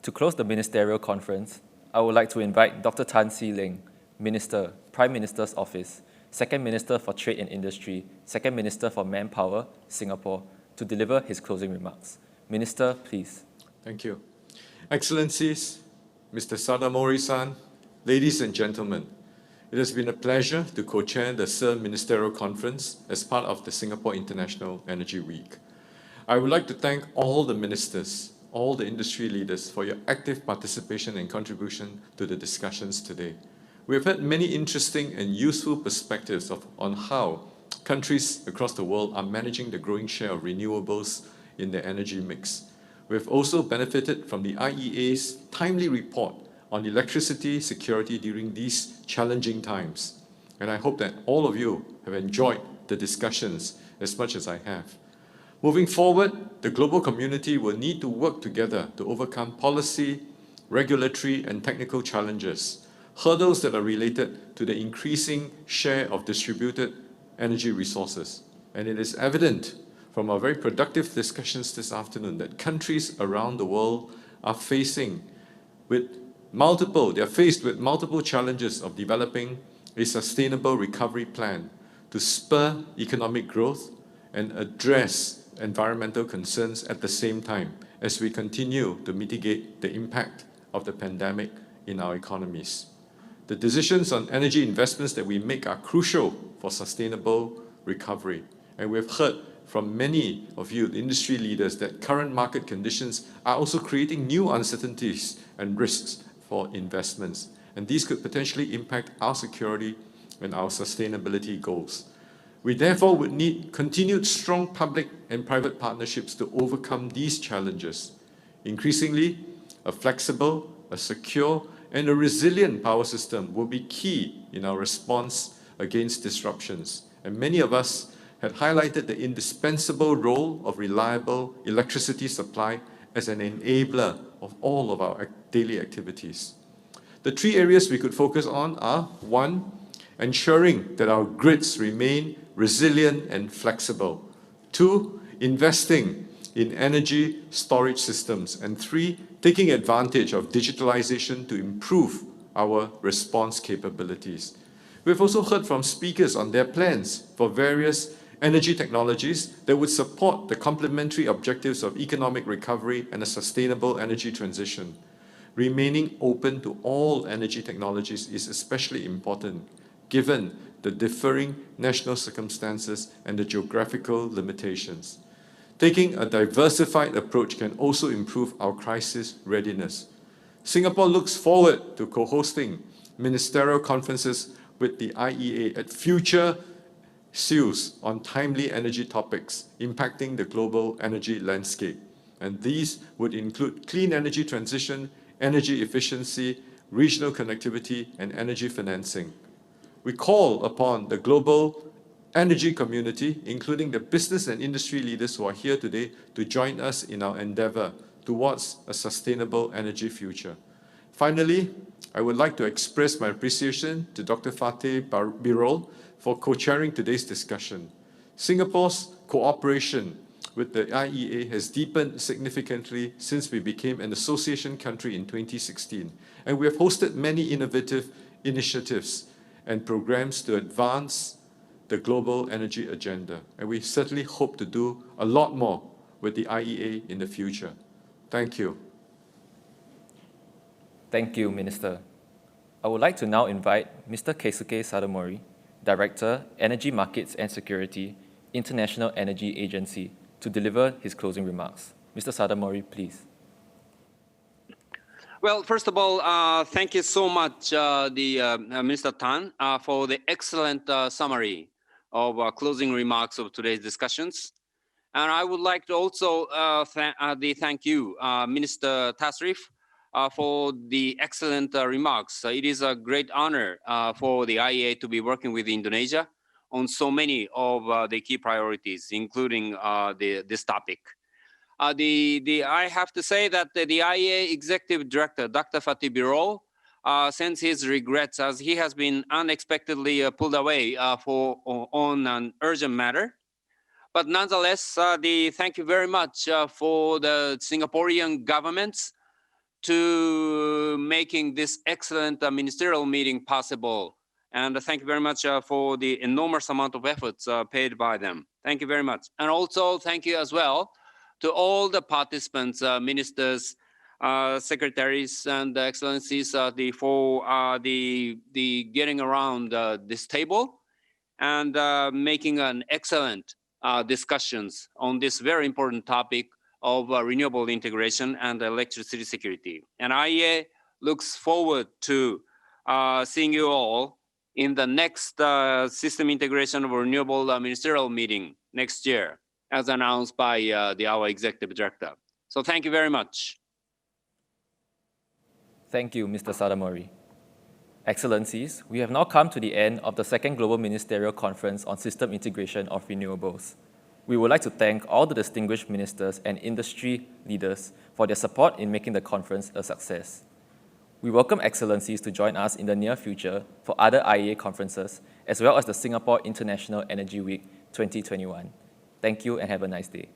To close the Ministerial Conference, I would like to invite Dr. Tan See Leng, Minister, Prime Minister's Office, Second Minister for Trade and Industry, Second Minister for Manpower, Singapore, to deliver his closing remarks. Minister, please. Thank you. Excellencies, Mr. Sadamori-san, ladies and gentlemen, it has been a pleasure to co-chair the SIEW Ministerial Conference as part of the Singapore International Energy Week. I would like to thank all the ministers, all the industry leaders for your active participation and contribution to the discussions today. We have had many interesting and useful perspectives on how countries across the world are managing the growing share of renewables in their energy mix. We have also benefited from the IEA's timely report on electricity security during these challenging times. And I hope that all of you have enjoyed the discussions as much as I have. Moving forward, the global community will need to work together to overcome policy, regulatory, and technical challenges, hurdles that are related to the increasing share of distributed energy resources. And it is evident from our very productive discussions this afternoon that countries around the world are faced with multiple challenges of developing a sustainable recovery plan to spur economic growth and address environmental concerns at the same time as we continue to mitigate the impact of the pandemic in our economies. The decisions on energy investments that we make are crucial for sustainable recovery. And we have heard from many of you, the industry leaders, that current market conditions are also creating new uncertainties and risks for investments. And these could potentially impact our security and our sustainability goals. We therefore would need continued strong public and private partnerships to overcome these challenges. Increasingly, a flexible, a secure, and a resilient power system will be key in our response against disruptions. And many of us had highlighted the indispensable role of reliable electricity supply as an enabler of all of our daily activities. The three areas we could focus on are: 1, ensuring that our grids remain resilient and flexible; 2, investing in energy storage systems; and 3, taking advantage of digitalization to improve our response capabilities. We've also heard from speakers on their plans for various energy technologies that would support the complementary objectives of economic recovery and a sustainable energy transition. Remaining open to all energy technologies is especially important, given the differing national circumstances and the geographical limitations. Taking a diversified approach can also improve our crisis readiness. Singapore looks forward to co-hosting ministerial conferences with the IEA at future SIEWs on timely energy topics impacting the global energy landscape. And these would include clean energy transition, energy efficiency, regional connectivity, and energy financing. We call upon the global energy community, including the business and industry leaders who are here today, to join us in our endeavor towards a sustainable energy future. Finally, I would like to express my appreciation to Dr. Fateh Birol for co-chairing today's discussion. Singapore's cooperation with the IEA has deepened significantly since we became an association country in 2016, and we have hosted many innovative initiatives and programs to advance the global energy agenda. And we certainly hope to do a lot more with the IEA in the future. Thank you. Thank you, Minister. I would like to now invite Mr. Keisuke Sadamori, Director, Energy Markets and Security, International Energy Agency, to deliver his closing remarks. Mr. Sadamori, please. Well, first of all, thank you so much, Minister Tan, for the excellent summary of closing remarks of today's discussions. And I would like to also thank you, Minister Tasrif, for the excellent remarks. It is a great honor for the IEA to be working with Indonesia on so many of the key priorities, including this topic. I have to say that the IEA Executive Director, Dr. Fateh Birol, sends his regrets as he has been unexpectedly pulled away on an urgent matter. But nonetheless, thank you very much for the Singaporean governments to making this excellent ministerial meeting possible. And thank you very much for the enormous amount of efforts paid by them. Thank you very much. And also thank you as well to all the participants, ministers, secretaries, and excellencies for the getting around this table and making an excellent discussions on this very important topic of renewable integration and electricity security. And IEA looks forward to seeing you all in the next System Integration of Renewable Ministerial meeting next year, as announced by our Executive Director. So thank you very much. Thank you, Mr. Sadamori. Excellencies, we have now come to the end of the second Global Ministerial Conference on System Integration of Renewables. We would like to thank all the distinguished ministers and industry leaders for their support in making the conference a success. We welcome Excellencies to join us in the near future for other IEA conferences, as well as the Singapore International Energy Week 2021. Thank you and have a nice day.